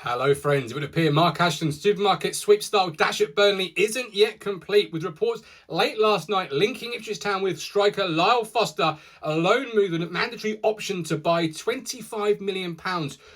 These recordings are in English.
Hello friends, it would appear Mark Ashton's supermarket sweep-style dash at Burnley isn't yet complete, with reports late last night linking Ipswich Town with striker Lyle Foster. A loan move and a mandatory option to buy £25 million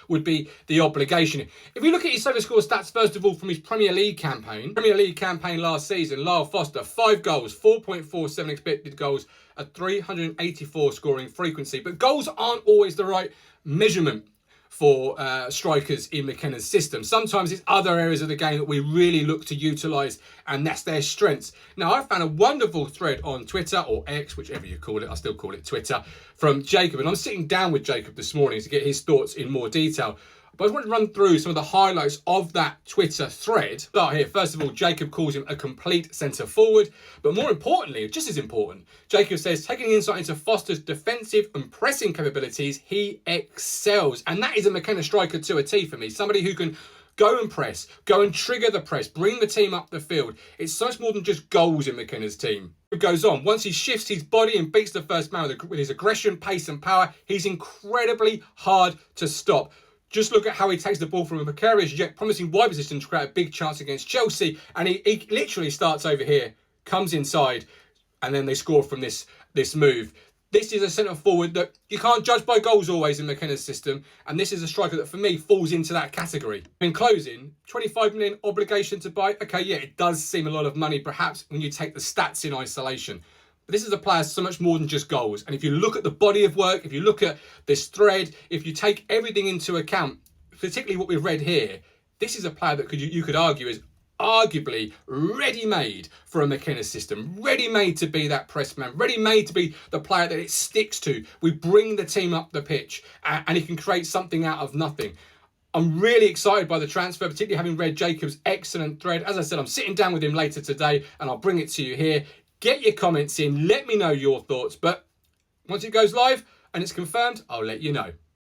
would be the obligation. If we look at his solo score stats, first of all, from his Premier League campaign last season, Lyle Foster, 5 goals, 4.47 expected goals, a 384 scoring frequency. But goals aren't always the right measurement for strikers in McKenna's system. Sometimes it's other areas of the game that we really look to utilise, and that's their strengths. Now, I found a wonderful thread on Twitter, or X, whichever you call it, I still call it Twitter, from Jacob, and I'm sitting down with Jacob this morning to get his thoughts in more detail. But I just want to run through some of the highlights of that Twitter thread. Start here. First of all, Jacob calls him a complete centre forward. But more importantly, just as important, Jacob says, taking insight into Foster's defensive and pressing capabilities, he excels. And that is a McKenna striker to a T for me. Somebody who can go and press, go and trigger the press, bring the team up the field. It's so much more than just goals in McKenna's team. It goes on. Once he shifts his body and beats the first man with his aggression, pace and power, he's incredibly hard to stop. Just look at how he takes the ball from a precarious yet promising wide position to create a big chance against Chelsea. And he literally starts over here, comes inside, and then they score from this move. This is a centre forward that you can't judge by goals always in McKenna's system. And this is a striker that, for me, falls into that category. In closing, 25 million obligation to buy. Okay, yeah, it does seem a lot of money, perhaps, when you take the stats in isolation. But this is a player so much more than just goals. And if you look at the body of work, if you look at this thread, if you take everything into account, particularly what we've read here, this is a player that you could argue is arguably ready-made for a McKenna system, ready-made to be that press man, ready-made to be the player that it sticks to. We bring the team up the pitch and he can create something out of nothing. I'm really excited by the transfer, particularly having read Jacob's excellent thread. As I said, I'm sitting down with him later today and I'll bring it to you here. Get your comments in, let me know your thoughts, but once it goes live and it's confirmed, I'll let you know.